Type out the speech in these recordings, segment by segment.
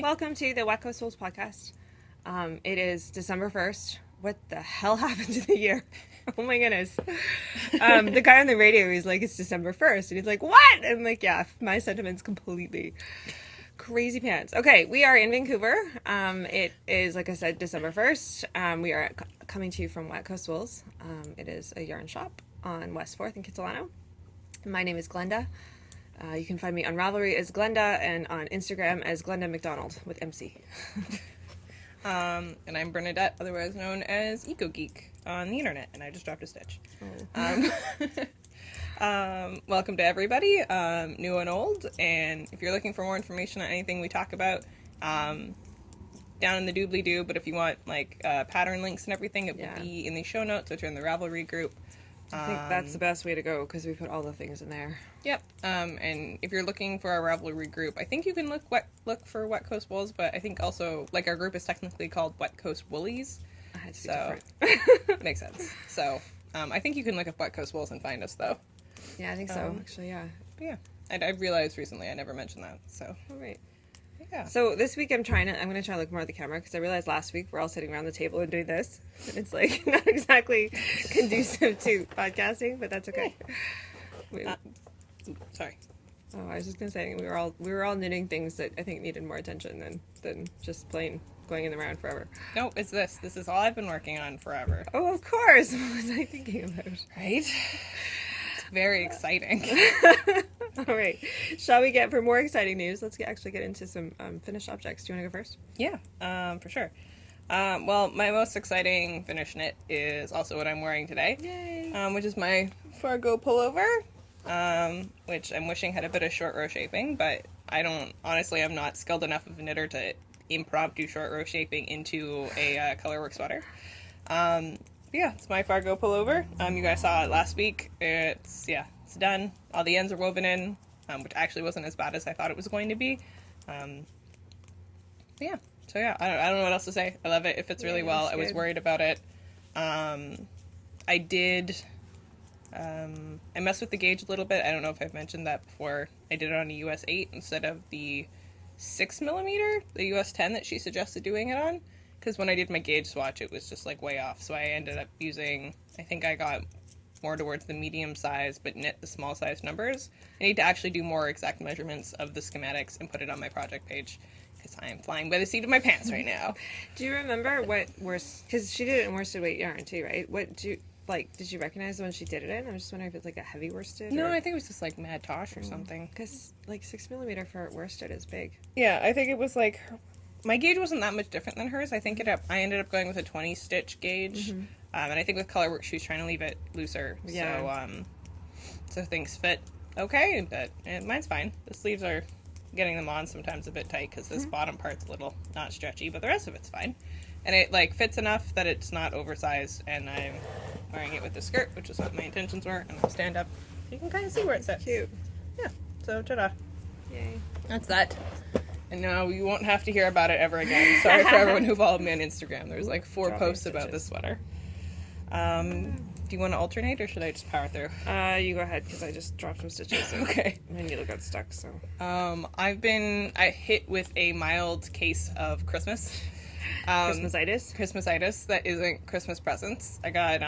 welcome to the Wet Coast Wolves podcast. It is December 1st. What the hell happened to the year? Oh my goodness. The guy on the radio, he's like, it's December 1st. And he's like, what? I'm like, yeah, my sentiments completely crazy pants. Okay, we are in Vancouver. It is, like I said, December 1st. We are coming to you from Wet Coast Wolves. It is a yarn shop on West 4th in Kitsilano. My name is Glenda. You can find me on Ravelry as Glenda and on Instagram as Glenda McDonald with MC. And I'm Bernadette, otherwise known as Eco Geek on the internet, and I just dropped a stitch. Welcome to everybody, new and old, and if you're looking for more information on anything we talk about, down in the doobly-doo, but if you want like pattern links and everything, it will be in the show notes, which are in the Ravelry group. I think that's the best way to go because we put all the things in there. Yep. And if you're looking for our Ravelry group, I think you can look for Wet Coast Wolves, but I think also like our group is technically called Wet Coast Woolies. So makes sense. So I think you can look up Wet Coast Wolves and find us though. Yeah, I think so. Actually, yeah. Yeah. I realized recently I never mentioned that. So. All right. Yeah. So this week I'm going to try to look more at the camera because I realized last week we're all sitting around the table and doing this. And it's like not exactly conducive to podcasting, but that's okay. Sorry. Oh, I was just going to say we were all knitting things that I think needed more attention than just plain going in the round forever. No, it's this. This is all I've been working on forever. Oh, of course. What was I thinking about? Right? Very exciting. All right. Shall we get for more exciting news? Let's actually get into some finished objects. Do you want to go first? Yeah, for sure. Well, my most exciting finished knit is also what I'm wearing today. Yay! Which is my Fargo Pullover, which I'm wishing had a bit of short row shaping, but honestly, I'm not skilled enough of a knitter to impromptu short row shaping into a colorwork sweater. Yeah, it's my Fargo Pullover. You guys saw it last week. It's done. All the ends are woven in, which actually wasn't as bad as I thought it was going to be. Yeah. So yeah, I don't know what else to say. I love it. It fits really well. I was worried about it. I messed with the gauge a little bit. I don't know if I've mentioned that before. I did it on a US 8 instead of the 6mm, the US 10 that she suggested doing it on. Because when I did my gauge swatch, it was just like way off. So I ended up using, I think I got more towards the medium size, but knit the small size numbers. I need to actually do more exact measurements of the schematics and put it on my project page. Because I am flying by the seat of my pants right now. Do you remember what because she did it in worsted weight yarn too, right? Did you recognize the one she did it in? I'm just wondering if it's like a heavy worsted. No, I think it was just like Mad Tosh or something. Because like 6mm for worsted is big. Yeah, I think it was like, my gauge wasn't that much different than hers. I think I ended up going with a 20 stitch gauge. And I think with Colorwork she was trying to leave it looser. Yeah. So things fit okay, but mine's fine. The sleeves are getting them on sometimes a bit tight because this bottom part's a little not stretchy, but the rest of it's fine. And it like fits enough that it's not oversized, and I'm wearing it with the skirt, which is what my intentions were, and I'll stand up so you can kind of see where it sits. Cute. Yeah, so ta-da. Yay. That's that. And no, you won't have to hear about it ever again. Sorry for everyone who followed me on Instagram. There's like 4 posts about this sweater. Do you want to alternate, or should I just power through? You go ahead, because I just dropped some stitches. Okay. My needle got stuck, so. I hit with a mild case of Christmas. Christmasitis that isn't Christmas presents. I got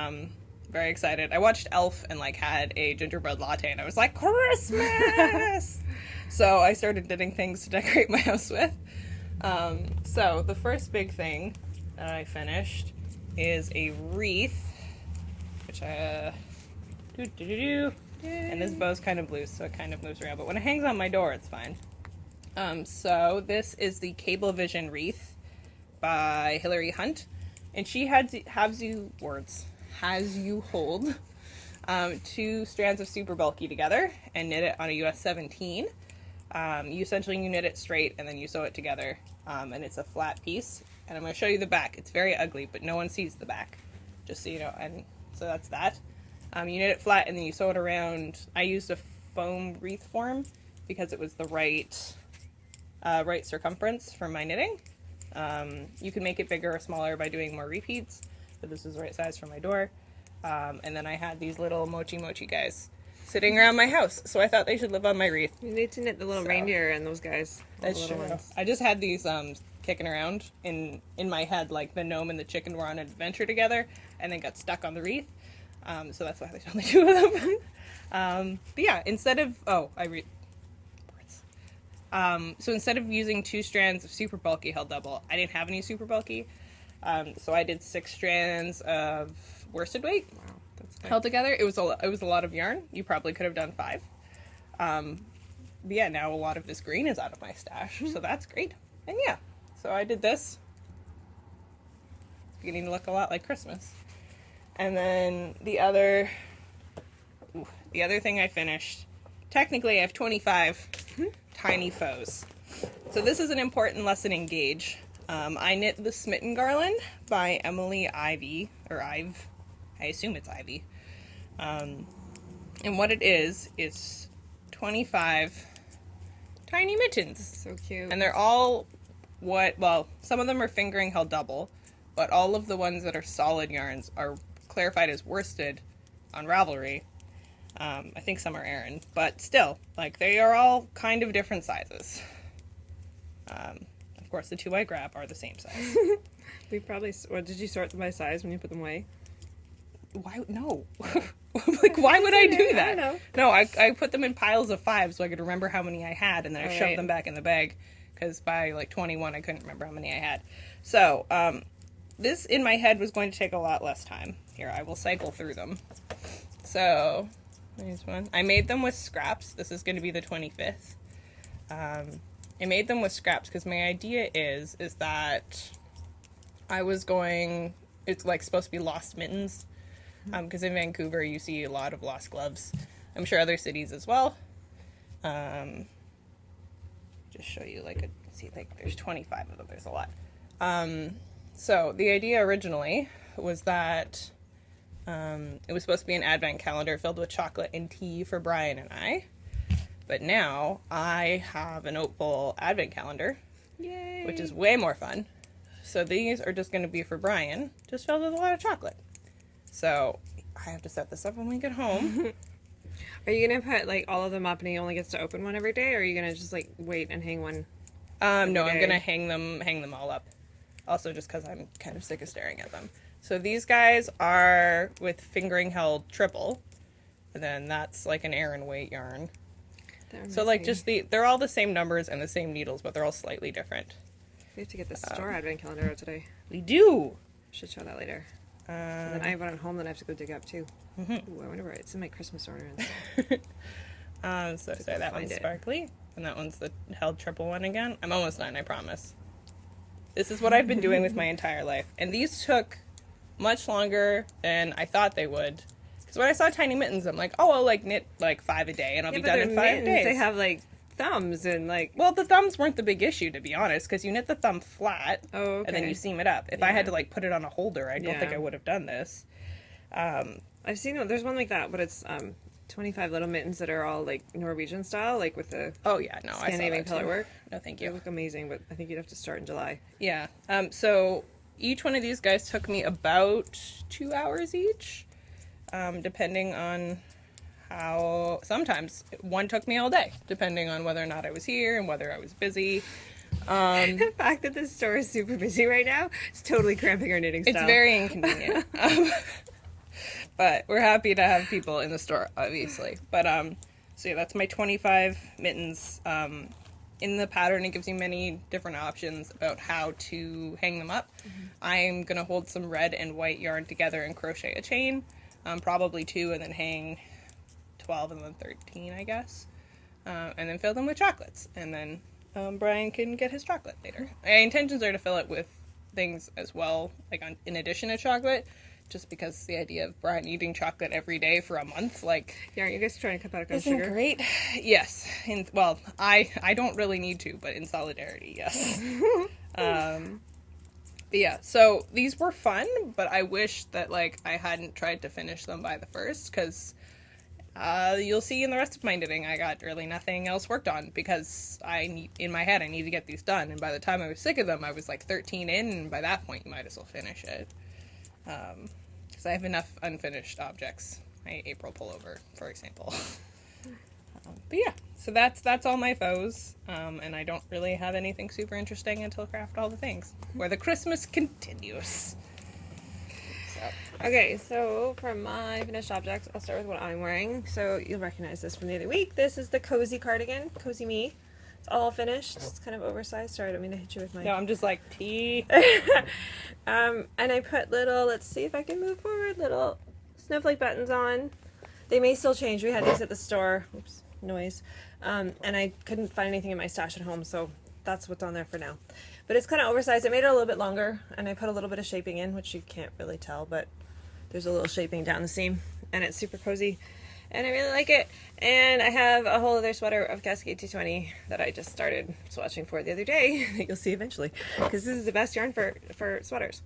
very excited. I watched Elf and like had a gingerbread latte, and I was like, Christmas! So I started knitting things to decorate my house with. So the first big thing that I finished is a wreath, which and this bow's kind of loose, so it kind of moves around, but when it hangs on my door, it's fine. So this is the Cable Vision Wreath by Hilary Hunt, and she has you hold 2 strands of super bulky together and knit it on a US 17. You knit it straight and then you sew it together, and it's a flat piece. And I'm going to show you the back. It's very ugly, but no one sees the back, just so you know. And so that's that. You knit it flat and then you sew it around. I used a foam Wreath Form because it was the right circumference for my knitting. You can make it bigger or smaller by doing more repeats, but this is the right size for my door. And then I had these little Mochi guys. sitting around my house, so I thought they should live on my wreath. You need to knit the little reindeer and those guys. That's true. Ones. I just had these kicking around in my head, like the gnome and the chicken were on an adventure together, and then got stuck on the wreath. So that's why there's only 2 of them. But yeah, instead of so instead of using 2 strands of super bulky held double, I didn't have any super bulky, so I did 6 strands of worsted weight. Wow, that's held together. It was a lot of yarn. You probably could have done 5. But yeah, now a lot of this green is out of my stash, so that's great. And yeah, so I did this. It's beginning to look a lot like Christmas. And then the other thing I finished, technically I have 25 tiny faux. So this is an important lesson in gauge. I knit the Smitten garland by Ivey, or Ive. I assume it's Ivey. And what it is 25 tiny mittens. So cute. And they're all some of them are fingering held double, but all of the ones that are solid yarns are clarified as worsted on Ravelry. I think some are Aran, but still, like, they are all kind of different sizes. Of course, the 2 I grab are the same size. Or did you sort them by size when you put them away? Why? No. Like, why would I do that? I don't know. No, I put them in piles of 5 so I could remember how many I had, and then I shoved them back in the bag, because by, like, 21 I couldn't remember how many I had. So, this in my head was going to take a lot less time. Here, I will cycle through them. So, there's one. I made them with scraps. This is going to be the 25th. I made them with scraps because my idea is that it's like supposed to be lost mittens. Because in Vancouver you see a lot of lost gloves. I'm sure other cities as well. Just show you there's 25 of them. There's a lot. So the idea originally was that it was supposed to be an advent calendar filled with chocolate and tea for Brian and I. But now I have an oat bowl advent calendar. Yay! Which is way more fun. So these are just going to be for Brian, just filled with a lot of chocolate. So I have to set this up when we get home. Are you going to put, like, all of them up and he only gets to open one every day, or are you going to just, like, wait and hang one No, I'm going to hang them all up. Also just because I'm kind of sick of staring at them. So these guys are with fingering held triple. And then that's like an Aran weight yarn. So like they're all the same numbers and the same needles, but they're all slightly different. We have to get the store advent calendar out today. We do! Should show that later. And then I have one at home that I have to go dig up too. Ooh, I wonder where it's in my Christmas ornaments. So that one's sparkly, and that one's the held triple one again. I'm almost done, I promise. This is what I've been doing with my entire life. And these took much longer than I thought they would. Because when I saw tiny mittens, I'm like, oh, I'll like knit like 5 a day, and I'll be done in 5 days. They have like thumbs and like... Well, the thumbs weren't the big issue, to be honest, because you knit the thumb flat, and then you seam it up. If I had to like put it on a holder, I don't think I would have done this. I've seen, there's one like that, but it's 25 little mittens that are all like Norwegian style, like with the Scandinavian color work. No, thank you. They look amazing, but I think you'd have to start in July. Yeah. So each one of these guys took me about 2 hours each, depending on how. Sometimes one took me all day, depending on whether or not I was here and whether I was busy. The fact that this store is super busy right now is totally cramping our knitting style. It's very inconvenient. But we're happy to have people in the store, obviously. But, so yeah, that's my 25 mittens. In the pattern, it gives you many different options about how to hang them up. I'm going to hold some red and white yarn together and crochet a chain, probably 2, and then hang 12 and then 13, I guess. And then fill them with chocolates. And then Brian can get his chocolate later. My intentions are to fill it with things as well, like in addition to chocolate. Just because the idea of Brian eating chocolate every day for a month, like... Yeah, aren't you guys trying to cut back on sugar? Isn't great? Yes. Well, I don't really need to, but in solidarity, yes. But yeah, so these were fun, but I wish that, like, I hadn't tried to finish them by the first, because you'll see in the rest of my knitting I got really nothing else worked on, because in my head I need to get these done, and by the time I was sick of them, I was, like, 13 in, and by that point you might as well finish it. Because I have enough unfinished objects my April pullover, for example. But yeah, so that's all my faux, and I don't really have anything super interesting until Craft All the Things, where the Christmas continues. So. Okay, so for my finished objects, I'll start with what I'm wearing. So you'll recognize this from the other week. This is the Cozy cardigan, Cozy Me. It's all finished. It's kind of oversized. Sorry, I don't mean to hit you with my... No, I'm just like, tea. And I put little, let's see if I can move forward, little snowflake buttons on. They may still change. We had these at the store. Oops, noise. And I couldn't find anything in my stash at home, so that's what's on there for now. But it's kind of oversized. I made it a little bit longer, and I put a little bit of shaping in, which you can't really tell, but there's a little shaping down the seam, and it's super cozy. And I really like it. And I have a whole other sweater of Cascade 220 that I just started swatching for the other day that you'll see eventually, because this is the best yarn for sweaters.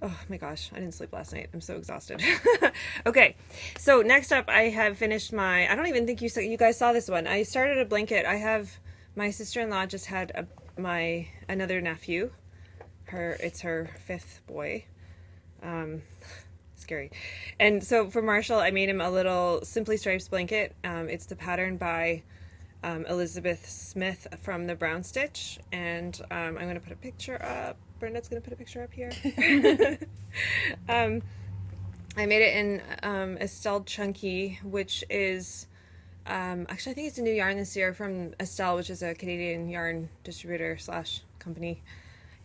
Oh my gosh, I didn't sleep last night. I'm so exhausted. Okay, so next up I have finished my, I don't even think you guys saw this one. I started a blanket. I have, my sister-in-law just had another nephew. It's her 5th boy. Scary. And so for Marshall, I made him a little Simply Stripes blanket. It's the pattern by Elizabeth Smith from the Brown Stitch. And I'm going to put a picture up. Brenda's going to put a picture up here. I made it in Estelle Chunky, which is, actually I think it's a new yarn this year from Estelle, which is a Canadian yarn distributor / company.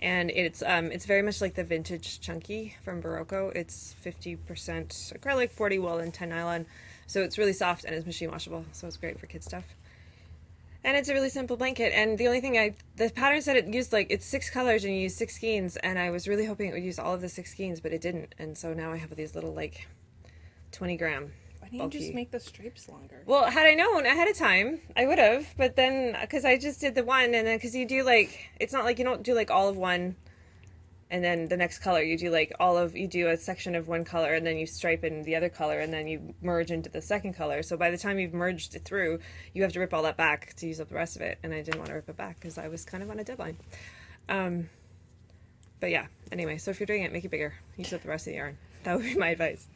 And it's very much like the vintage Chunky from Barocco. It's 50% acrylic, 40 wool, and 10 nylon. So it's really soft and it's machine washable. So it's great for kid stuff. And it's a really simple blanket. And the only thing the pattern said it used it's 6 colors and you use 6 skeins. And I was really hoping it would use all of the 6 skeins, but it didn't. And so now I have these little 20 gram. Why didn't you just make the stripes longer? Well, had I known ahead of time, I would have. But then, because I just did the one, and then because you do it's not like you don't do all of one, and then the next color. You do you do a section of one color, and then you stripe in the other color, and then you merge into the second color. So by the time you've merged it through, you have to rip all that back to use up the rest of it. And I didn't want to rip it back because I was kind of on a deadline. But yeah, anyway, so if you're doing it, make it bigger. Use up the rest of the yarn. That would be my advice.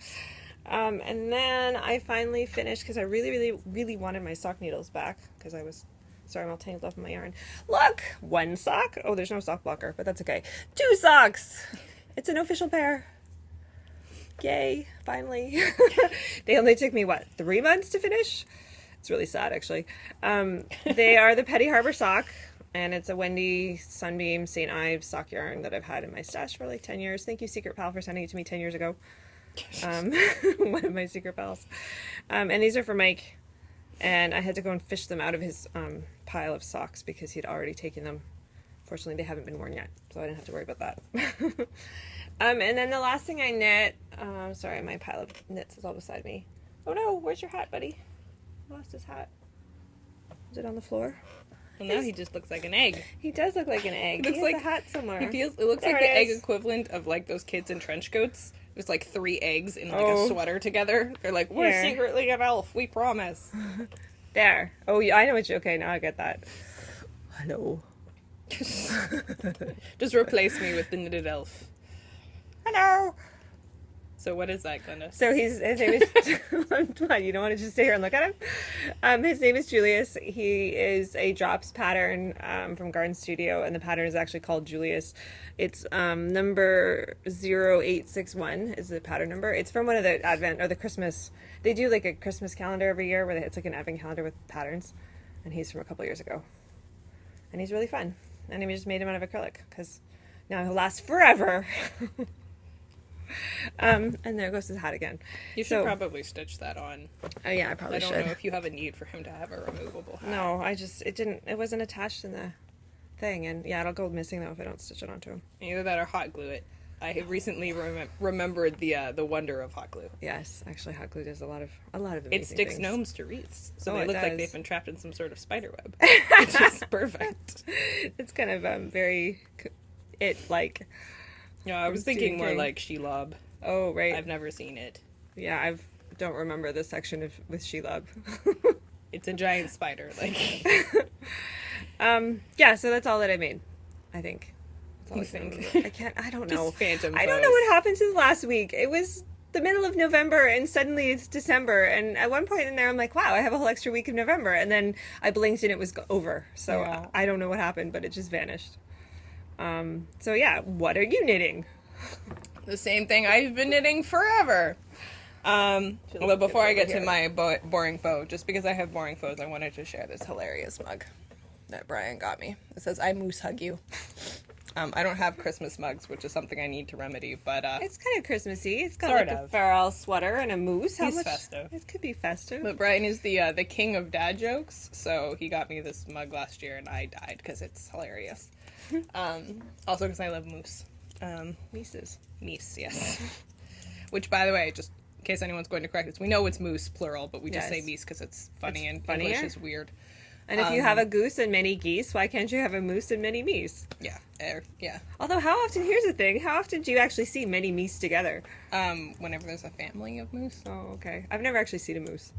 And then I finally finished, because I really, really, really wanted my sock needles back, because sorry, I'm all tangled up in my yarn. Look! 1 sock. Oh, there's no sock blocker, but that's okay. 2 socks! It's an official pair. Yay, finally. They only took me, 3 months to finish? It's really sad, actually. They are the Petty Harbor sock, and it's a Wendy Sunbeam St. Ives sock yarn that I've had in my stash for 10 years. Thank you, Secret Pal, for sending it to me 10 years ago. One of my secret pals. And these are for Mike, and I had to go and fish them out of his pile of socks because he'd already taken them. Fortunately, they haven't been worn yet, so I didn't have to worry about that. And then the last thing I knit, sorry, my pile of knits is all beside me. Oh no, where's your hat, buddy? I lost his hat. Is it on the floor? Well, now he just looks like an egg. He does look like an egg. He has a hat somewhere. It looks like the egg equivalent of those kids in trench coats. There's 3 eggs in a sweater together. They're like, we're secretly an elf, we promise. There. Oh, yeah, I know what okay, now I get that. Hello. Just replace me with the knitted elf. Hello. So what is that, Glenda? So his name is... What, you don't want to just sit here and look at him? His name is Julius. He is a drops pattern from Garden Studio, and the pattern is actually called Julius. It's number 0861 is the pattern number. It's from one of the Advent or the Christmas. They do a Christmas calendar every year where it's an Advent calendar with patterns, and he's from a couple years ago. And he's really fun. And we just made him out of acrylic because now he'll last forever. And there goes his hat again. You should probably stitch that on. Oh yeah, I probably should. I don't know if you have a need for him to have a removable hat. No, it wasn't attached in the thing, and yeah, it'll go missing though if I don't stitch it onto him. Either that or hot glue it. I have recently remembered the wonder of hot glue. Yes, actually, hot glue does a lot of amazing It sticks things. Gnomes to wreaths, so Oh, they look does. like they've been trapped in some sort of spider web. It's just perfect. It's kind of very like. Yeah, I was thinking more like Sheila. Oh right. I've never seen it. Yeah, I don't remember the section with Sheila. It's a giant spider, Yeah, so that's all that I made. I think. You think? I don't know. Just phantom I don't know what happened to the last week. It was the middle of November and suddenly it's December. And at one point in there, I'm like, wow, I have a whole extra week of November. And then I blinked and it was over. So Yeah. I don't know what happened, but it just vanished. So yeah, what are you knitting? The same thing I've been knitting forever. But before I get to my boring foe, just because I have boring foes, I wanted to share this hilarious mug that Brian got me. It says, "I moose hug you." I don't have Christmas mugs, which is something I need to remedy, but It's kind of Christmassy. It's got Sort like of. a farewell sweater and a moose. He's festive. It could be festive. But Brian is the king of dad jokes, so he got me this mug last year, and I died because it's hilarious. Also because I love moose. Mises. Meese, yes. Which, by the way, just in case anyone's going to correct us, we know it's moose, plural, but we just say meese because it's funny and funnier. English is weird. And if you have a goose and many geese, why can't you have a moose and many meese? Yeah, yeah. Although, here's the thing, how often do you actually see many meese together? Whenever there's a family of moose. Oh, okay. I've never actually seen a moose.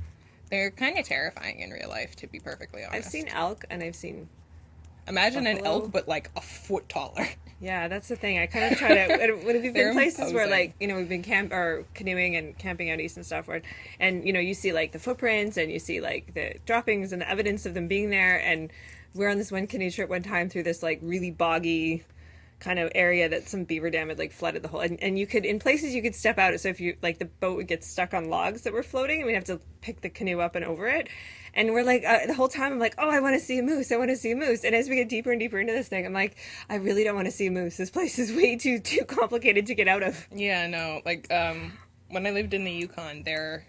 They're kind of terrifying in real life, to be perfectly honest. I've seen elk and I've seen... Imagine buffalo. an elk, but like a foot taller. Yeah, that's the thing. I kind of try to... when we've They're been places where, imposing. like, you know, we've been canoeing and camping out east and stuff, and, you know, you see, like, the footprints and you see, like, the droppings and the evidence of them being there, and we're on this one canoe trip one time through this, like, really boggy kind of area that some beaver dam had, like, flooded the whole... And you could... In places you could step out, so if you... Like, the boat would get stuck on logs that were floating, and we'd have to pick the canoe up and over it. And we're like, the whole time I'm like, oh, I want to see a moose. I want to see a moose. And as we get deeper and deeper into this thing, I'm like, I really don't want to see a moose. This place is way too complicated to get out of. Yeah, no. Like, when I lived in the Yukon, there,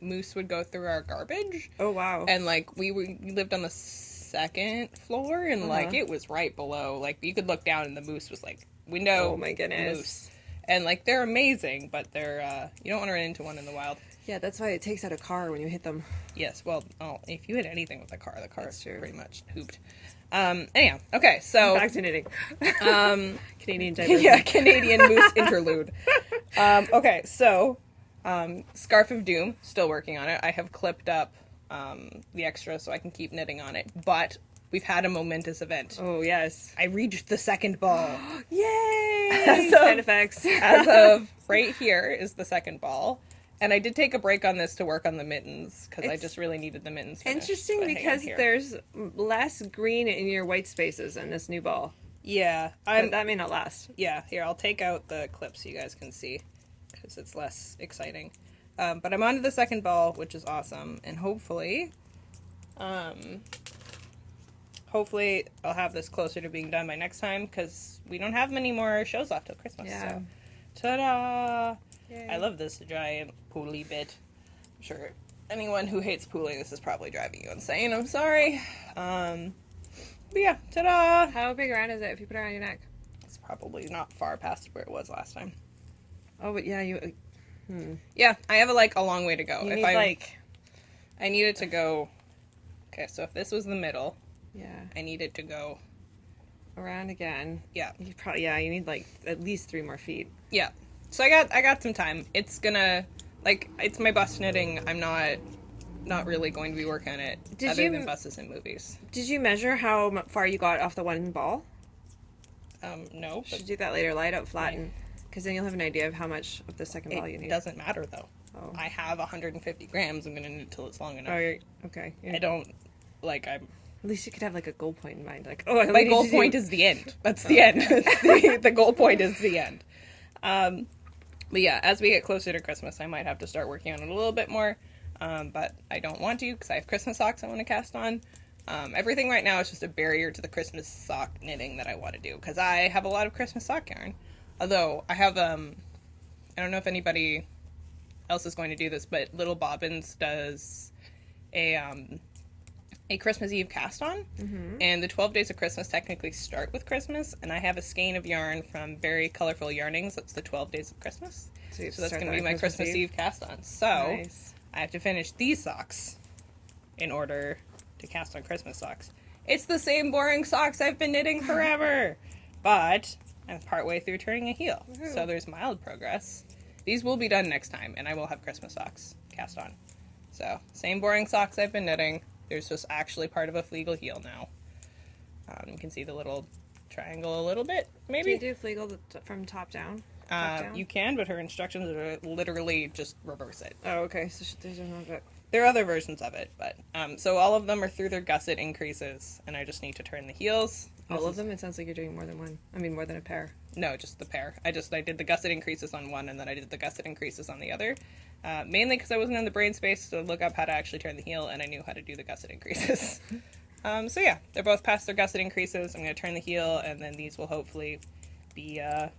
moose would go through our garbage. Oh, wow. And, like, we lived on the second floor, and, like, it was right below. Like, you could look down, and the moose was, like, window. Oh, my goodness. Moose. And, like, they're amazing, but they're, you don't want to run into one in the wild. Yeah, that's why it takes out a car when you hit them. Yes, well, if you hit anything with a car, the car is true. pretty much hooped. Anyhow, okay, so... Back to knitting. Canadian diaper. Yeah, Canadian moose interlude. Okay, so, Scarf of Doom, still working on it. I have clipped up the extra so I can keep knitting on it, but we've had a momentous event. Oh, yes. I reached the second ball. Yay! Sound effects. As of right here is the second ball. And I did take a break on this to work on the mittens, because I just really needed the mittens finished. Interesting, but hang on because here. there's less green in your white spaces in this new ball. Yeah. But that may not last. Yeah, here, I'll take out the clip so you guys can see, because it's less exciting. But I'm on to the second ball, which is awesome, and hopefully I'll have this closer to being done by next time, because we don't have many more shows left till Christmas. Yeah. So, ta-da! Yay. I love this giant pooly bit. I'm sure anyone who hates pooling, this is probably driving you insane. I'm sorry. But yeah, ta-da! How big around is it if you put it around your neck? It's probably not far past where it was last time. Oh, but yeah, you... Yeah, I have a long way to go. You If need, I need it to go... Okay, so if this was the middle, Yeah. I need it to go... Around again. Yeah. You probably... Yeah, you need, like, at least 3 more feet. Yeah. So I got some time. It's gonna... Like, it's my bus knitting. I'm not really going to be working on it than buses and movies. Did you measure how far you got off the one ball? No. Should do that later. Lie it out flat, because then you'll have an idea of how much of the second ball you need. It doesn't matter, though. Oh. I have 150 grams. I'm going to knit till it's long enough. Oh, okay. Yeah. I don't... Like, I'm... At least you could have, like, a goal point in mind. Like, oh, My goal point is the end. That's the end. The goal point is the end. But yeah, as we get closer to Christmas, I might have to start working on it a little bit more. But I don't want to, because I have Christmas socks I want to cast on. Everything right now is just a barrier to the Christmas sock knitting that I want to do, because I have a lot of Christmas sock yarn. Although, I have, I don't know if anybody else is going to do this, but Little Bobbins does a Christmas Eve cast on, and the 12 days of Christmas technically start with Christmas, and I have a skein of yarn from Very Colorful Yarnings. That's the 12 days of Christmas. So that's going to be my Christmas Eve cast on. So Nice. I have to finish these socks in order to cast on Christmas socks. It's the same boring socks I've been knitting forever, but I'm partway through turning a heel, so there's mild progress. These will be done next time, and I will have Christmas socks cast on. So, same boring socks I've been knitting. There's just actually part of a fleagle heel now. You can see the little triangle a little bit, maybe? Do you do fleagle from top down? down? You can, but her instructions are literally just reverse it. Oh, okay. So there's another. There are other versions of it, but so all of them are through their gusset increases, and I just need to turn the heels. All of them? It sounds like you're doing more than one. I mean, more than a pair. No, just the pair. I did the gusset increases on one, and then I did the gusset increases on the other. Mainly because I wasn't in the brain space to look up how to actually turn the heel, and I knew how to do the gusset increases. So yeah, they're both past their gusset increases. I'm going to turn the heel, and then these will hopefully be done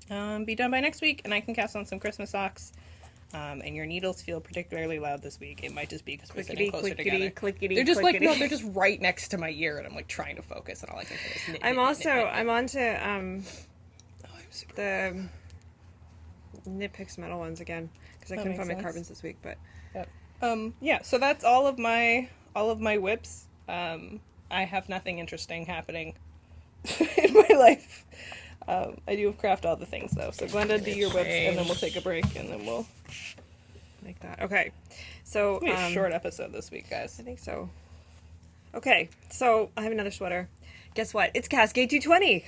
by next week, and I can cast on some Christmas socks. And your needles feel particularly loud this week. It might just be because we're sitting closer together. Clickety, they're just clickety. like, no, they're just right next to my ear, and I'm like trying to focus, and all I can hear is I'm on to the Nitpicks metal ones again because I couldn't find my carbons this week. But yeah, so that's all of my whips. I have nothing interesting happening in my life. I do craft all the things though. So Glenda, do your whips, and then we'll take a break, and then we'll make that. Okay. So it'll be a short episode this week, guys. I think so. Okay, so I have another sweater. Guess what? It's Cascade 220.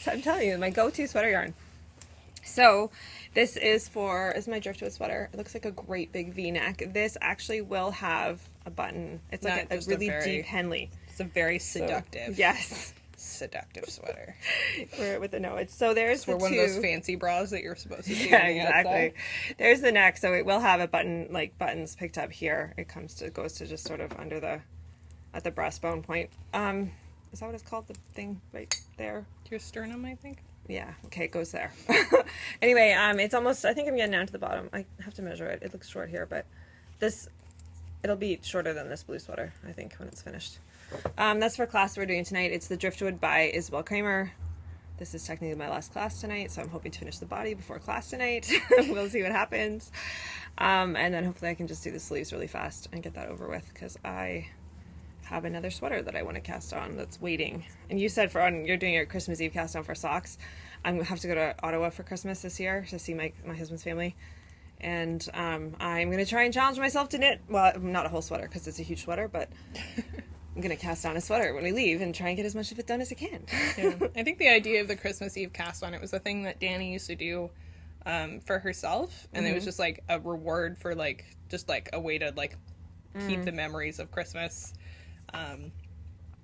I'm telling you, my go-to sweater yarn. So this is my driftwood sweater. It looks like a great big V-neck. This actually will have a button. It's like a really deep Henley. It's a very seductive. Yes. Seductive sweater. With the it's so there's the one of those fancy bras that you're supposed to see. Yeah, exactly. There's the neck, so it will have a button, like buttons picked up here. It goes to just sort of under at the breastbone point. Is that what it's called? The thing right there? Your sternum, I think. Yeah. Okay, it goes there. Anyway, it's almost. I think I'm getting down to the bottom. I have to measure it. It looks short here, but it'll be shorter than this blue sweater, I think, when it's finished. That's for class we're doing tonight. It's the Driftwood by Isabel Kramer. This is technically my last class tonight, so I'm hoping to finish the body before class tonight. We'll see what happens. And then hopefully I can just do the sleeves really fast and get that over with, because I have another sweater that I want to cast on that's waiting. And you said you're doing your Christmas Eve cast on for socks. I'm going to have to go to Ottawa for Christmas this year to see my husband's family. And I'm going to try and challenge myself to knit, well, not a whole sweater because it's a huge sweater, but I'm going to cast on a sweater when we leave and try and get as much of it done as I can. Yeah. I think the idea of the Christmas Eve cast on, it was a thing that Danny used to do for herself. And it was just like a reward for just a way to keep the memories of Christmas.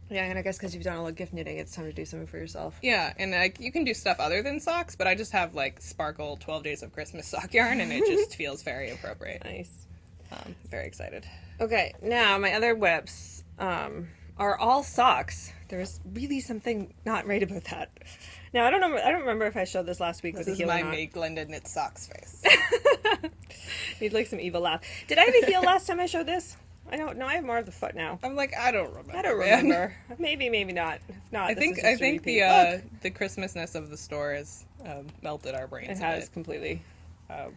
Yeah, and I guess because you've done all the gift knitting, it's time to do something for yourself. Yeah, and you can do stuff other than socks, but I just have sparkle 12 Days of Christmas sock yarn, and it just feels very appropriate. Nice. Very excited. Okay, now my other whips are all socks. There's really something not right about that. Now I don't remember if I showed this last week with the heel or not. This is my make Glenda knit socks face. Need some evil laugh. Did I have a heel last time I showed this? I don't know. I have more of the foot now. I'm I don't remember. I don't remember. Maybe not. If not, I think the Christmasness of the store has melted our brains. It has completely.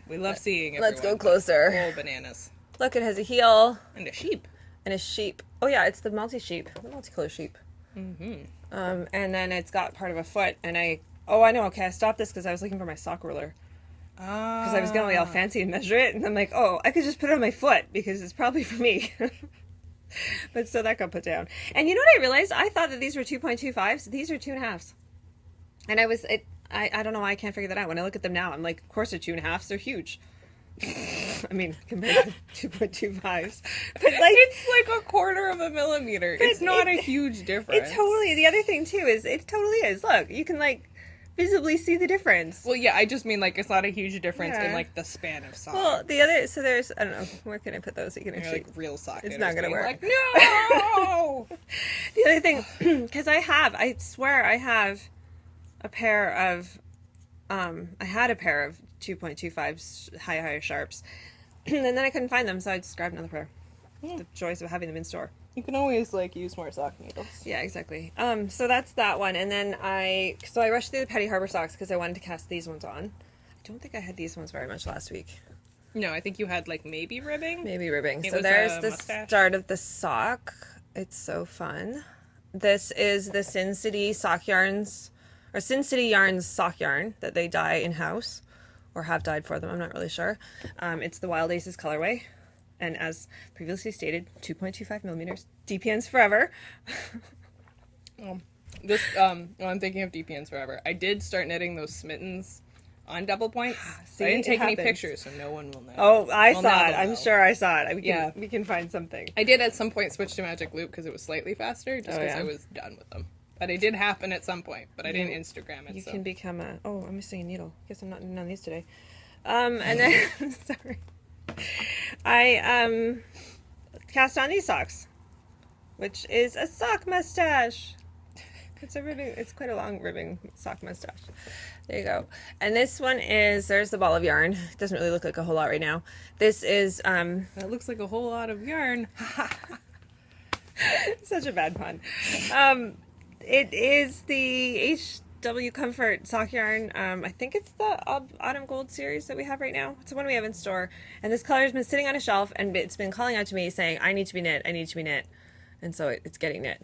We love seeing it. Let's go closer. Whole bananas. Look, it has a heel and a sheep. Oh yeah, it's the multi-sheep, the multicolor sheep. Mm-hmm. And then it's got part of a foot, and I know. Okay, I stopped this because I was looking for my sock ruler. Because I was going to be all fancy and measure it, and I'm like, oh, I could just put it on my foot because it's probably for me. But so that got put down. And you know what I realized? I thought that these were 2.25s. These are 2.5s. And I don't know why I can't figure that out. When I look at them now, I'm like, of course they're 2.5s. They're huge. I mean, compared to 2.25s. But it's a quarter of a millimeter. It's not a huge difference. It totally, the other thing too is, it totally is. Look, you can visibly see the difference. Well, yeah, I just mean it's not a huge difference in the span of socks. Well, so there's, I don't know, where can I put those? You can actually, real sock. It's not gonna work. No. The other thing, because I swear I have a pair of, I had a pair of 2.25s high sharps, and then I couldn't find them, so I just grabbed another pair. The joys of having them in store. You can always use more sock needles. Yeah, exactly. So that's that one, and then I rushed through the Petty Harbor socks because I wanted to cast these ones on. I don't think I had these ones very much last week. No, I think you had maybe ribbing. Maybe ribbing. So there's the start of the sock. It's so fun. This is the Sin City sock yarns, or Sin City Yarns sock yarn that they dye in house, or have dyed for them. I'm not really sure. It's the Wild Aces colorway. And as previously stated, 2.25 millimeters. DPNs forever. This, I'm thinking of DPNs forever. I did start knitting those Smittens on double points. See, I didn't take any happens. pictures, so no one will know. Oh, I Well, saw now it. they'll I'm know. sure I saw it. Yeah. We can find something. I did at some point switch to Magic Loop because it was slightly faster, just because yeah? I was done with them. But it did happen at some point, but I didn't Instagram it. You so. can become a... Oh, I'm missing a needle. Guess I'm not knitting on these today. And then... sorry. I cast on these socks, which is a sock mustache. It's a ribbing. It's quite a long ribbing sock mustache. There you go. And this one is... There's the ball of yarn. It doesn't really look like a whole lot right now. This is... That looks like a whole lot of yarn. Such a bad pun. It is the HW Comfort sock yarn. I think it's the Autumn Gold series that we have right now. It's the one we have in store. And this color has been sitting on a shelf, and it's been calling out to me saying, I need to be knit, I need to be knit. And so it's getting knit.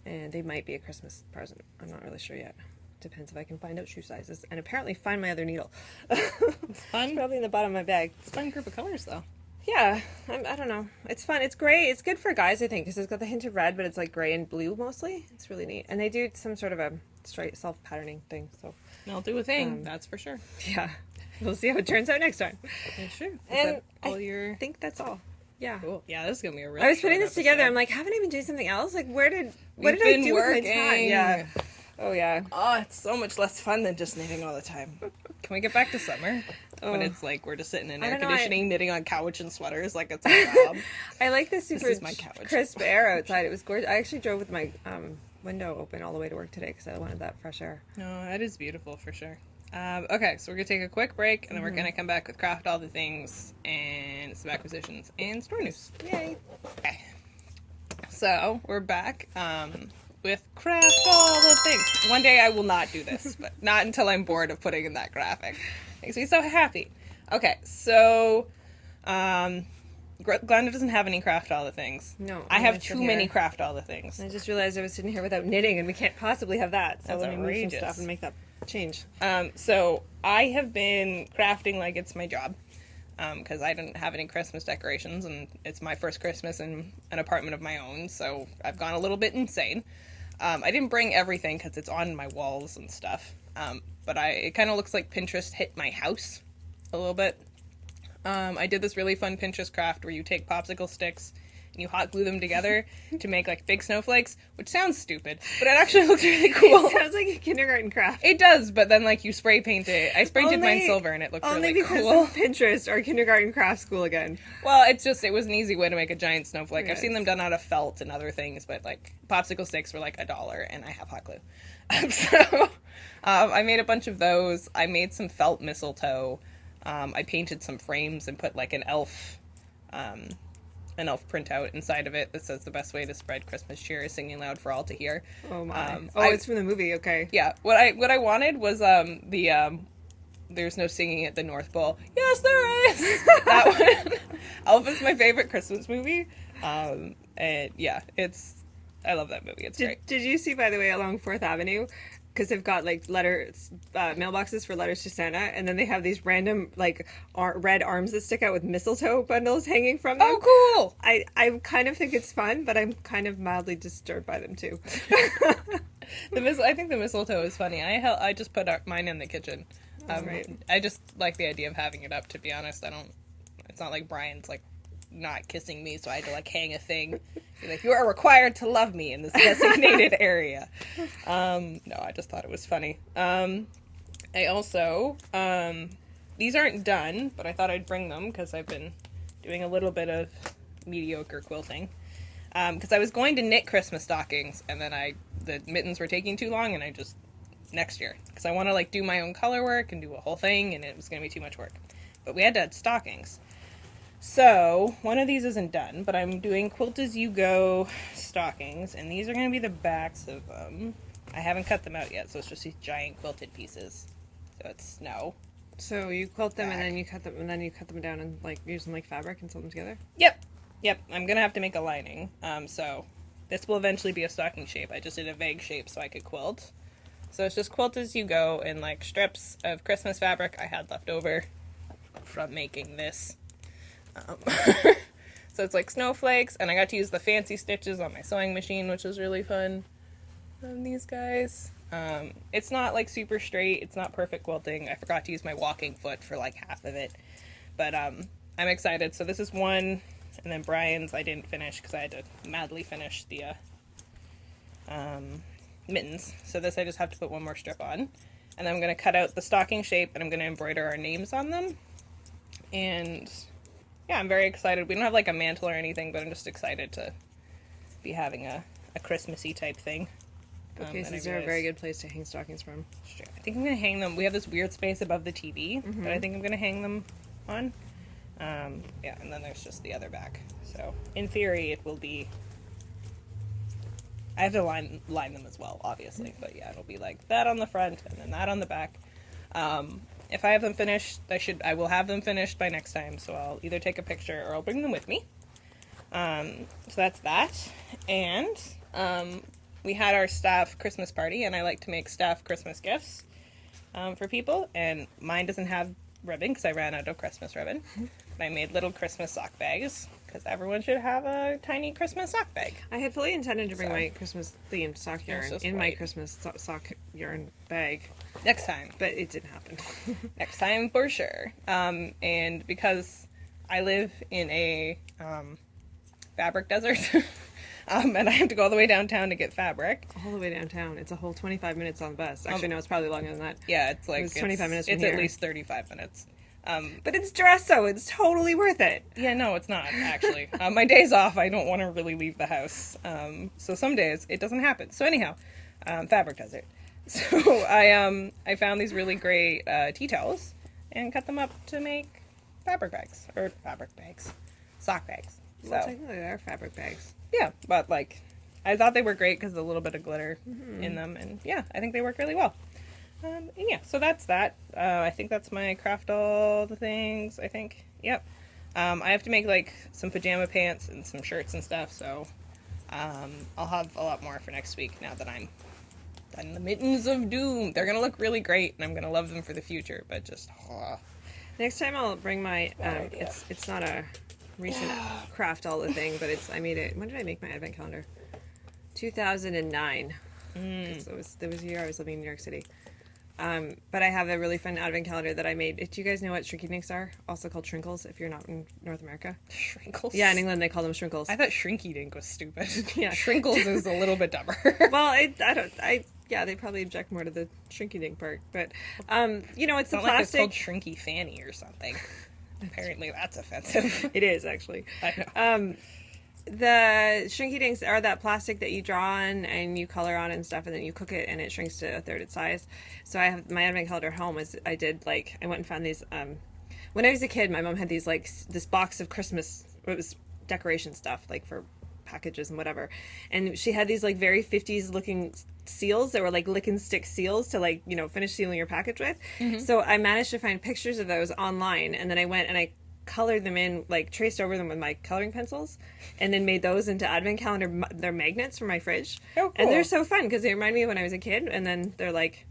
And they might be a Christmas present. I'm not really sure yet. Depends if I can find out shoe sizes. And apparently find my other needle. It's fun. It's probably in the bottom of my bag. It's a fun group of colors, though. Yeah, I don't know. It's fun. It's gray. It's good for guys, I think, because it's got the hint of red, but it's like gray and blue mostly. It's really neat. And they do some sort of a straight self-patterning thing. So They'll do a thing, that's for sure. yeah, we'll see how it turns out next time. Yeah, sure. Is And that all your... I think that's all. Yeah. Cool. Yeah, this is going to be a really I was putting this short together. episode. I'm like, haven't I been doing something else? Like, what did We've I been do with my working. time? Yeah. Oh, yeah. Oh, it's so much less fun than just knitting all the time. Can we get back to summer? When Oh. it's like we're just sitting in I air don't know, conditioning, knitting on couch and sweaters like it's a job. I like the super is my couch. crisp air outside. It was gorgeous. I actually drove with my window open all the way to work today because I wanted that fresh air. No, that is beautiful for sure. Okay, so we're going to take a quick break, and then we're going to come back with Craft All the Things and some acquisitions and store news. Yay. Okay. So, we're back with Craft All the Things. One day I will not do this, but not until I'm bored of putting in that graphic. Makes me so happy. Okay, so Glenda doesn't have any Craft All the Things. No. I I'm have gonna sit too many here. Craft All the Things. I just realized I was sitting here without knitting, and we can't possibly have that. So That's let me move some outrageous. stuff and make that change. So I have been crafting like it's my job because I didn't have any Christmas decorations, and it's my first Christmas in an apartment of my own, so I've gone a little bit insane. I didn't bring everything because it's on my walls and stuff, but it kind of looks like Pinterest hit my house a little bit. I did this really fun Pinterest craft where you take popsicle sticks and you hot glue them together to make like big snowflakes, which sounds stupid, but it actually looks really cool. Sounds like a kindergarten craft. It does, but then like you spray paint it. I spray painted mine Only- silver and it looked Only really because cool. of Pinterest or kindergarten craft school again. Well, it was an easy way to make a giant snowflake. I've Yes. seen them done out of felt and other things, but like popsicle sticks were like $1 and I have hot glue. So I made a bunch of those. I made some felt mistletoe. I painted some frames and put like an elf printout inside of it that says the best way to spread Christmas cheer is singing loud for all to hear. Oh my. I- It's from the movie. Okay. Yeah, what I wanted was there's no singing at the North Pole. Yes, there is. That one. Elf is my favorite Christmas movie. And yeah, I love that movie. It's great. Did you see, by the way, along 4th Avenue? Because they've got like letters, mailboxes for letters to Santa, and then they have these random like red arms that stick out with mistletoe bundles hanging from them. Oh, cool! I kind of think it's fun, but I'm kind of mildly disturbed by them too. I think the mistletoe is funny. I just put mine in the kitchen. Right. I just like the idea of having it up. To be honest, it's not like Brian's like not kissing me, so I had to like hang a thing. Be like, you are required to love me in this designated area. No, I just thought it was funny. I also these aren't done, but I thought I'd bring them because I've been doing a little bit of mediocre quilting. Because I was going to knit Christmas stockings, and then the mittens were taking too long, and I just next year because I want to like do my own color work and do a whole thing, and it was going to be too much work. But we had to add stockings. So, one of these isn't done, but I'm doing Quilt As You Go stockings, and these are going to be the backs of them. I haven't cut them out yet, so it's just these giant quilted pieces. So it's snow. So you quilt them and then you cut them down and like use them like fabric and sew them together? Yep. I'm going to have to make a lining. So, this will eventually be a stocking shape. I just did a vague shape so I could quilt. So it's just Quilt As You Go in like strips of Christmas fabric I had left over from making this. So it's like snowflakes, and I got to use the fancy stitches on my sewing machine, which was really fun. These guys. It's not like super straight. It's not perfect quilting. I forgot to use my walking foot for like half of it. But I'm excited. So this is one, and then Brian's I didn't finish because I had to madly finish the mittens. So this I just have to put one more strip on. And then I'm going to cut out the stocking shape, and I'm going to embroider our names on them. And yeah, I'm very excited. We don't have like a mantle or anything, but I'm just excited to be having a Christmassy type thing. Bookcases are a very good place to hang stockings from. I think I'm going to hang them. We have this weird space above the TV that I think I'm going to hang them on. Yeah, and then there's just the other back. So in theory, it will be... I have to line them as well, obviously. But yeah, it'll be like that on the front and then that on the back. If I have them finished, I will have them finished by next time. So I'll either take a picture or I'll bring them with me. So that's that. And we had our staff Christmas party, and I like to make staff Christmas gifts for people. And mine doesn't have ribbon because I ran out of Christmas ribbon. But I made little Christmas sock bags because everyone should have a tiny Christmas sock bag. I had fully intended to bring my Christmas themed sock yarn in my Christmas sock yarn bag. Next time. But it didn't happen. Next time for sure. And because I live in a fabric desert, and I have to go all the way downtown to get fabric. All the way downtown. It's a whole 25 minutes on the bus. Actually, no, it's probably longer than that. Yeah, it's like... It's 25 minutes from It's here. at least 35 minutes. But it's dress, so it's totally worth it. Yeah, no, it's not, actually. My days off, I don't want to really leave the house. So some days, it doesn't happen. So anyhow, fabric desert. So I found these really great tea towels and cut them up to make fabric bags. Or fabric bags. Sock bags. Well, technically they are fabric bags. Yeah, but like, I thought they were great because of a little bit of glitter in them. And yeah, I think they work really well. And yeah, so that's that. I think that's my craft all the things, I think. Yep. I have to make like some pajama pants and some shirts and stuff, so I'll have a lot more for next week now that I'm done the mittens of doom. They're gonna look really great, and I'm gonna love them for the future, but just... Next time I'll bring my... it's not a recent craft all the thing, but I made it... When did I make my advent calendar? 2009. There was a year I was living in New York City. But I have a really fun advent calendar that I made. Do you guys know what shrinky dinks are? Also called shrinkles if you're not in North America. Shrinkles? Yeah, in England they call them shrinkles. I thought shrinky dink was stupid. Yeah. Shrinkles is a little bit dumber. Well, yeah, they probably object more to the shrinky dink part. But, it's the not plastic. Like it's called shrinky fanny or something. Apparently that's offensive. It is, actually. I know. The shrinky dinks are that plastic that you draw on and you color on and stuff, and then you cook it and it shrinks to a third its size. So I have my advent calendar at home. I went and found these. When I was a kid, my mom had these this box of Christmas. It was decoration stuff like for packages and whatever, and she had these like very 50s looking seals that were like lick and stick seals to finish sealing your package with. So I managed to find pictures of those online, and then I went and I colored them in, like traced over them with my coloring pencils, and then made those into advent calendar. They're magnets for my fridge. Oh, cool. And they're so fun because they remind me of when I was a kid, and then they're like,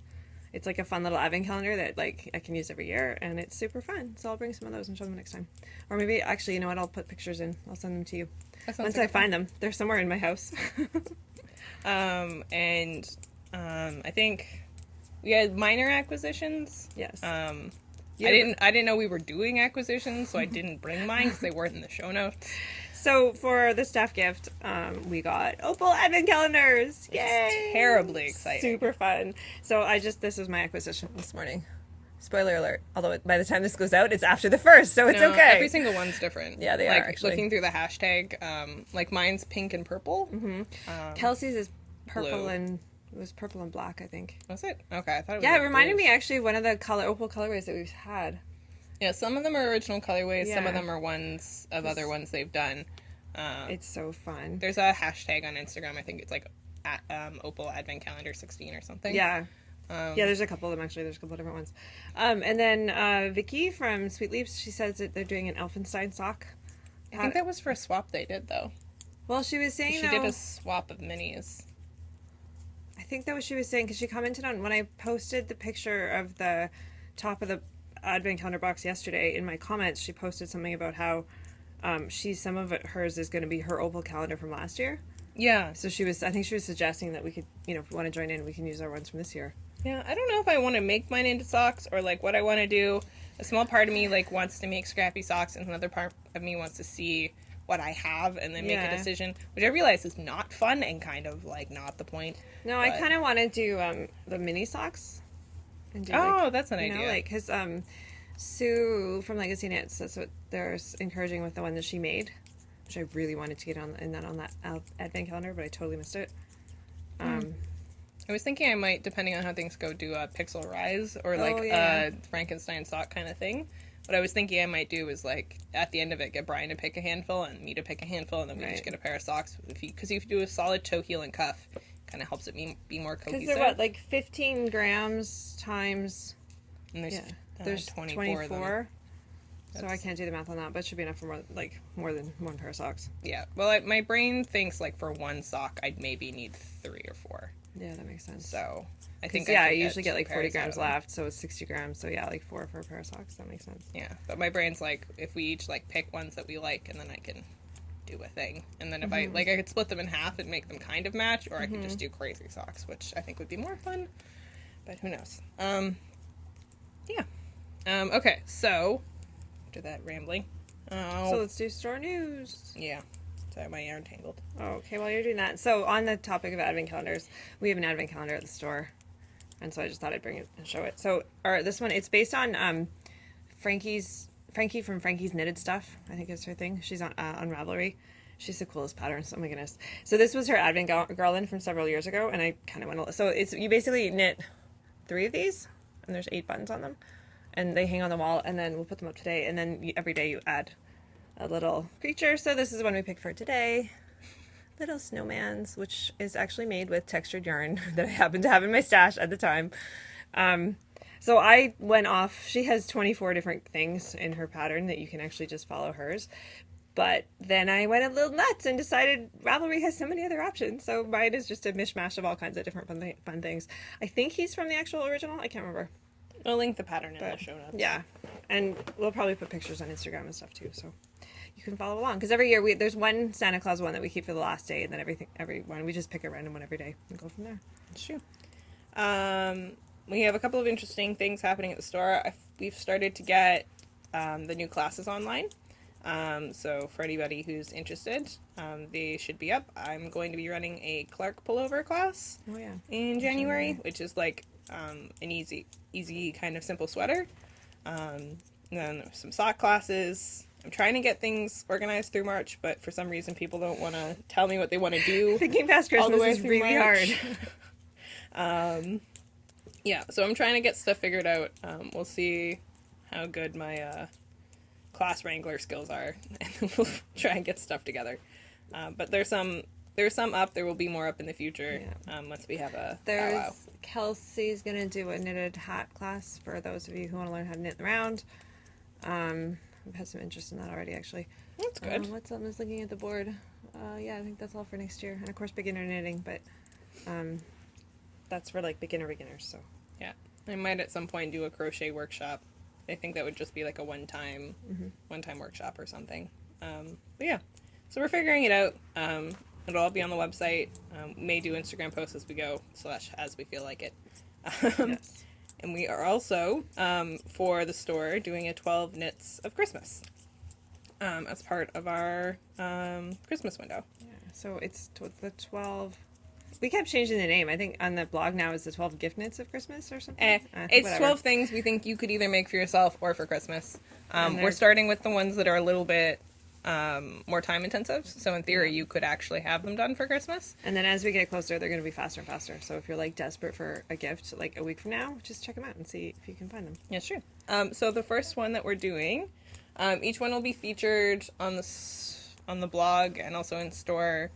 it's like a fun little advent calendar that like I can use every year, and it's super fun. So I'll bring some of those and show them next time. Or maybe actually, you know what, I'll put pictures in. I'll send them to you once I find them. They're somewhere in my house. I think we had minor acquisitions. Yes. I didn't know we were doing acquisitions, so I didn't bring mine because they weren't in the show notes. So for the staff gift, we got Opal advent calendars. Yay! It's terribly exciting. Super fun. So this was my acquisition this morning. Spoiler alert. Although by the time this goes out, it's after the 1st, so it's okay. Every single one's different. Yeah, they are, actually. Looking through the hashtag, like mine's pink and purple. Kelsey's is purple blue. and... It was purple and black, I think. Was it? Okay, I thought it was... Yeah, like it reminded blues. me actually of one of the Opal colorways that we've had. Yeah, some of them are original colorways. Yeah. Some of them are ones of other ones they've done. It's so fun. There's a hashtag on Instagram. I think it's like at, Opal Advent Calendar 16 or something. Yeah. Yeah, there's a couple of them actually. There's a couple of different ones. And then Vicky from Sweet Leaves, she says that they're doing an Elfenstein sock. I think that was for a swap they did, though. Well, she was saying she did a swap of minis. I think that was what she was saying, because she commented on when I posted the picture of the top of the advent calendar box yesterday. In my comments, she posted something about how Some of hers is going to be her opal calendar from last year. Yeah. So I think she was suggesting that we could, if we want to join in, we can use our ones from this year. Yeah, I don't know if I want to make mine into socks or like what I want to do. A small part of me like wants to make scrappy socks, and another part of me wants to see what I have and then make a decision, which I realize is not fun and kind of like not the point. No, I kind of want to do the mini socks. And do, that's an idea. Like because Sue from Legacy Knits, that's what they're encouraging with the one that she made, which I really wanted to get on that advent calendar, but I totally missed it. I was thinking I might, depending on how things go, do a Pixel Rise or like a Frankenstein sock kind of thing. What I was thinking I might do is like at the end of it, get Brian to pick a handful and me to pick a handful, and then we each get a pair of socks. Because if you do a solid toe, heel, and cuff, kind of helps it be more cohesive. Because they're what, like 15 grams times. And there's 24 of them. So I can't do the math on that, but it should be enough for more than one pair of socks. Yeah. Well, my brain thinks like for one sock, I'd maybe need 3 or 4. Yeah, that makes sense. So I think I usually get like 40 grams left, so it's 60 grams. So yeah, like 4 for a pair of socks. That makes sense. Yeah, but my brain's like, if we each like pick ones that we like, and then I can do a thing, and then if I could split them in half and make them kind of match, or I could just do crazy socks, which I think would be more fun. But who knows? Okay, so after that rambling, so let's do store news. Yeah. Sorry, my yarn tangled. Okay, while you're doing that, so on the topic of advent calendars, we have an advent calendar at the store, and so I just thought I'd bring it and show it. So, this one, it's based on Frankie from Frankie's Knitted Stuff, I think is her thing. She's on Ravelry. She's the coolest patterns. Oh my goodness. So this was her advent garland from several years ago, and I kind of went. So you basically knit 3 of these, and there's 8 buttons on them, and they hang on the wall, and then we'll put them up today, and then every day you add a little creature. So this is one we picked for today. Little snowmans, which is actually made with textured yarn that I happened to have in my stash at the time. So I went off. She has 24 different things in her pattern that you can actually just follow hers. But then I went a little nuts and decided Ravelry has so many other options. So mine is just a mishmash of all kinds of different fun things. I think he's from the actual original. I can't remember. I'll link the pattern in the show notes. Yeah. And we'll probably put pictures on Instagram and stuff too. So you can follow along, because every year there's one Santa Claus one that we keep for the last day, and then every one we just pick a random one every day and go from there. That's true. We have a couple of interesting things happening at the store. We've started to get the new classes online, so for anybody who's interested, they should be up. I'm going to be running a Clark Pullover class in January, which is like an easy kind of simple sweater. And then there's some sock classes. I'm trying to get things organized through March, but for some reason people don't want to tell me what they want to do. Thinking past Christmas is really hard. Yeah, so I'm trying to get stuff figured out. We'll see how good my class wrangler skills are, and we'll try and get stuff together. But there's some up. There will be more up in the future once we have a powwow. Kelsey's going to do a knitted hat class for those of you who want to learn how to knit around. I've had some interest in that already, actually. That's good. What's up? I was looking at the board. I think that's all for next year. And, of course, beginner knitting, but that's for, like, beginners, so. Yeah. I might at some point do a crochet workshop. I think that would just be, like, a one-time workshop or something. But, yeah. So we're figuring it out. It'll all be on the website. May do Instagram posts as we go, / as we feel like it. Yes. And we are also, for the store, doing a 12 knits of Christmas as part of our Christmas window. Yeah, so it's the 12... We kept changing the name. I think on the blog now is the 12 gift knits of Christmas or something. It's whatever. 12 things we think you could either make for yourself or for Christmas. We're starting with the ones that are a little bit more time intensive. So in theory, you could actually have them done for Christmas. And then as we get closer, they're going to be faster and faster. So if you're like desperate for a gift like a week from now, just check them out and see if you can find them. Yeah, sure. So the first one that we're doing, each one will be featured on the blog and also in store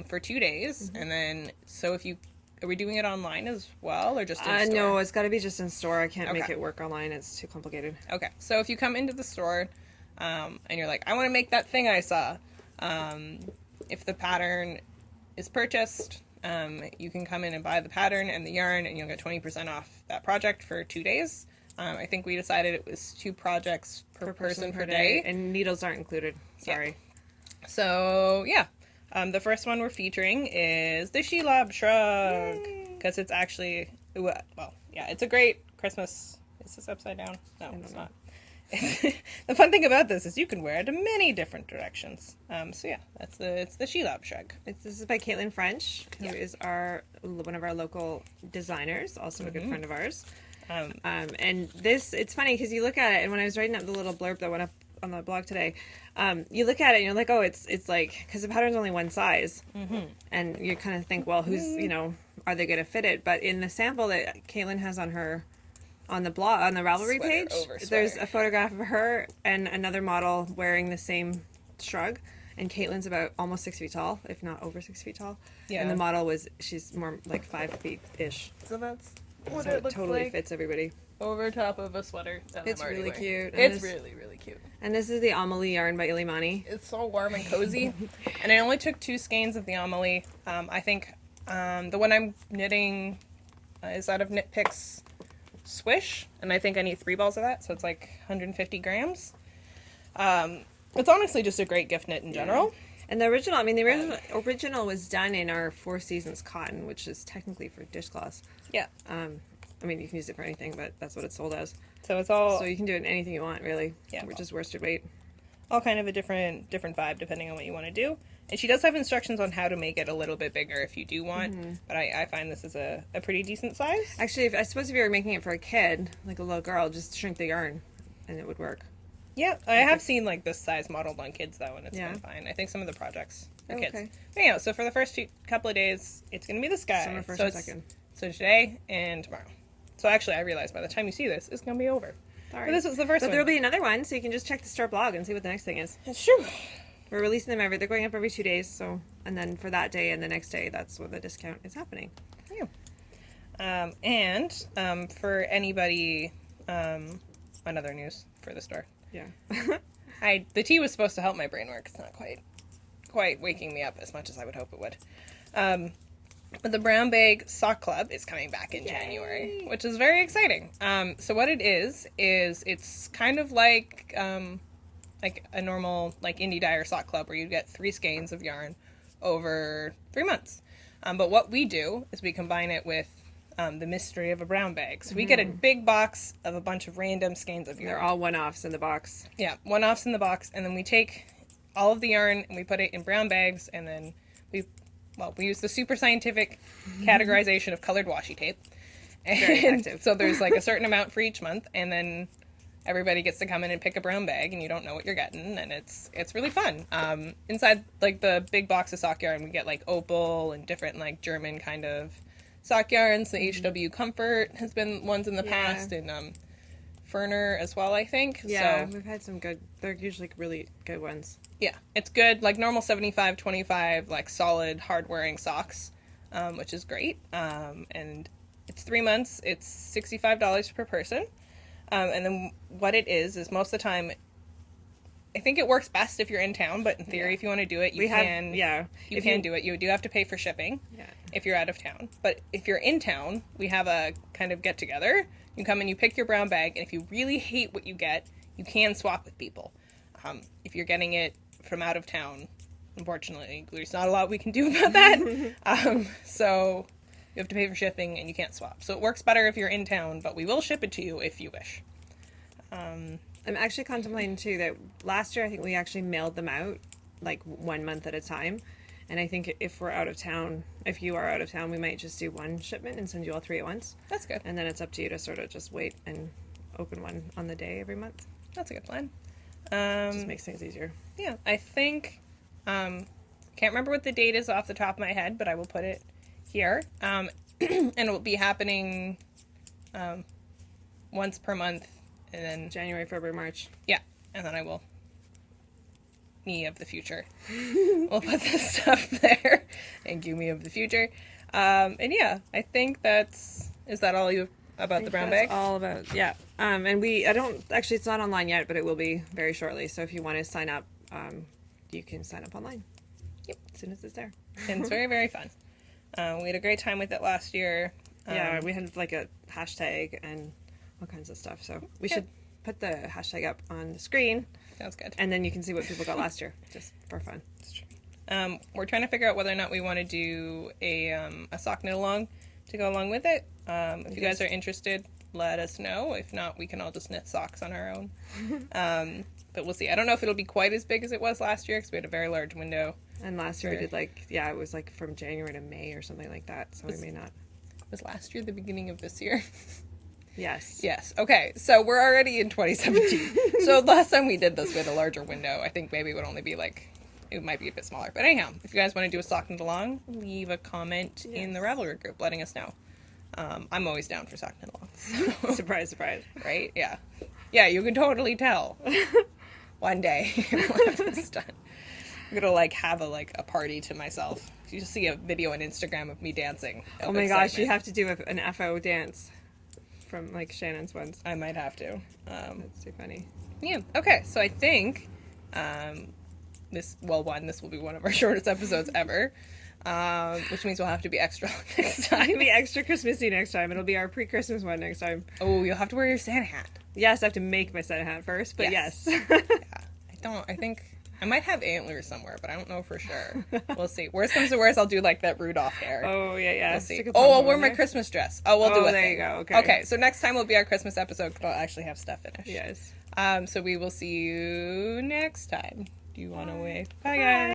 for 2 days. And then, so are we doing it online as well, or just in store? No, it's got to be just in store. I can't make it work online. It's too complicated. Okay, so if you come into the store and you're like, I want to make that thing I saw, if the pattern is purchased, you can come in and buy the pattern and the yarn, and you'll get 20% off that project for 2 days. I think we decided it was 2 projects per person per day. And needles aren't included. Sorry. Yeah. So, yeah. The first one we're featuring is the Sheila Shrug. Because it's actually, well, yeah, it's a great Christmas. Is this upside down? No, it's not. The fun thing about this is you can wear it in many different directions. So yeah, it's the Sheila Shrug. This is by Caitlin French, who is one of our local designers, also a good friend of ours. And this, it's funny because you look at it, and when I was writing up the little blurb that went up on the blog today, you look at it and you're like, oh, it's like, because the pattern's only one size, and you kind of think, well, who's, are they going to fit it? But in the sample that Caitlin has on the blog, on the Ravelry page, there's a photograph of her and another model wearing the same shrug, and Caitlin's about almost 6 feet tall, if not over 6 feet tall. Yeah. And the model she's more like 5 feet-ish. So that's what it looks totally like. Fits everybody. Over top of a sweater that it's I'm really cute. It's really, really cute. And this is the Amelie yarn by Ilimani. It's so warm and cozy. And I only took 2 skeins of the Amelie. I think the one I'm knitting is out of Knit Picks Swish, and I think I need 3 balls of that, so it's like 150 grams. It's honestly just a great gift knit in general. And the original original was done in our 4 Seasons cotton, which is technically for dishcloths. Yeah. I mean, you can use it for anything, but that's what it's sold as. So it's all... So you can do it in anything you want, really. Yeah. We're just worsted weight. All kind of a different vibe depending on what you want to do. And she does have instructions on how to make it a little bit bigger if you do want. But I find this is a pretty decent size. Actually, I suppose if you were making it for a kid, like a little girl, just shrink the yarn and it would work. Yeah, I have seen like this size modeled on kids though, and it's been fine. I think some of the projects are kids. Okay. But yeah, so for the first couple of days, it's going to be this guy. Summer 1st and 2nd. So today and tomorrow. So actually, I realized by the time you see this, it's going to be over. Sorry. But this was the first one. But there'll be another one, so you can just check the store blog and see what the next thing is. It's true. We're releasing them they're going up every 2 days, so, and then for that day and the next day, that's when the discount is happening. Yeah. And for anybody, another news for the store. Yeah. The tea was supposed to help my brain work. It's not quite waking me up as much as I would hope it would. But the Brown Bag Sock Club is coming back in January, which is very exciting. So what it is it's kind of like a normal like indie dye or sock club where you get 3 skeins of yarn over 3 months. But what we do is we combine it with the mystery of a brown bag. So we get a big box of a bunch of random skeins of yarn. They're all one-offs in the box. Yeah, one-offs in the box, and then we take all of the yarn and we put it in brown bags, and then we use the super scientific categorization of colored washi tape. Very effective. So there's like a certain amount for each month, and then everybody gets to come in and pick a brown bag, and you don't know what you're getting, and it's really fun. Inside like the big box of sock yarn, we get like opal and different like German kind of sock yarns. The HW Comfort has been ones in the past, and Ferner as well, I think. Yeah, so we've had some good. They're usually really good ones. Yeah, it's good. Like normal 75-25, like solid hard wearing socks, which is great. And it's 3 months. It's $65 per person. And then what it is most of the time, I think it works best if you're in town, but in theory, if you want to do it, you can do it. You do have to pay for shipping if you're out of town. But if you're in town, we have a kind of get together. You come and you pick your brown bag, and if you really hate what you get, you can swap with people. If you're getting it from out of town, unfortunately, there's not a lot we can do about that. So you have to pay for shipping, and you can't swap. So it works better if you're in town, but we will ship it to you if you wish. I'm actually contemplating, too, that last year I think we actually mailed them out, like 1 month at a time. And I think if you are out of town, we might just do one shipment and send you all 3 at once. That's good. And then it's up to you to sort of just wait and open one on the day every month. That's a good plan. Just makes things easier. Yeah, I think, can't remember what the date is off the top of my head, but I will put it here. And it will be happening once per month, and then January, February, March. Yeah, and then I will, me of the future, we'll put this stuff there. Thank you, me of the future. And yeah, I think is that all you about the brown bag? All about, yeah. And it's not online yet, but it will be very shortly. So if you want to sign up, you can sign up online. Yep. As soon as it's there. And it's very, very fun. We had a great time with it last year. Yeah, we had like a hashtag and all kinds of stuff. So we should put the hashtag up on the screen. Sounds good. And then you can see what people got last year, just for fun. That's true. We're trying to figure out whether or not we want to do a sock knit along to go along with it. If you guys are interested, let us know. If not, we can all just knit socks on our own. But we'll see. I don't know if it'll be quite as big as it was last year because we had a very large window. And last year we did it was like from January to May or something like that. So we may not. Was last year the beginning of this year? Yes. Yes. Okay. So we're already in 2017. So last time we did this, we had a larger window. I think maybe it would only be it might be a bit smaller. But anyhow, if you guys want to do a sock knit along, leave a comment in the Ravelry group letting us know. I'm always down for sock knit along. So. Surprise, surprise. Right? Yeah. Yeah, you can totally tell. One day we'll have this done. I'm gonna have a party to myself. You just see a video on Instagram of me dancing. Oh my gosh, you have to do an FO dance from Shannon's ones. I might have to. That's too funny. Yeah. Okay. So I think this will be one of our shortest episodes ever, which means we'll have to be extra long next time. It'll be extra Christmassy next time. It'll be our pre-Christmas one next time. Oh, you'll have to wear your Santa hat. Yes, I have to make my Santa hat first, but yes. Yeah. I think I might have antlers somewhere, but I don't know for sure. We'll see. Worst comes to worst, I'll do that Rudolph hair. Oh, yeah. We'll see. Oh, I'll wear my Christmas dress. Oh, we'll do it. There you go. Okay. Okay, so next time will be our Christmas episode because I'll actually have stuff finished. Yes. So we will see you next time. Do you want to wave? Bye, guys.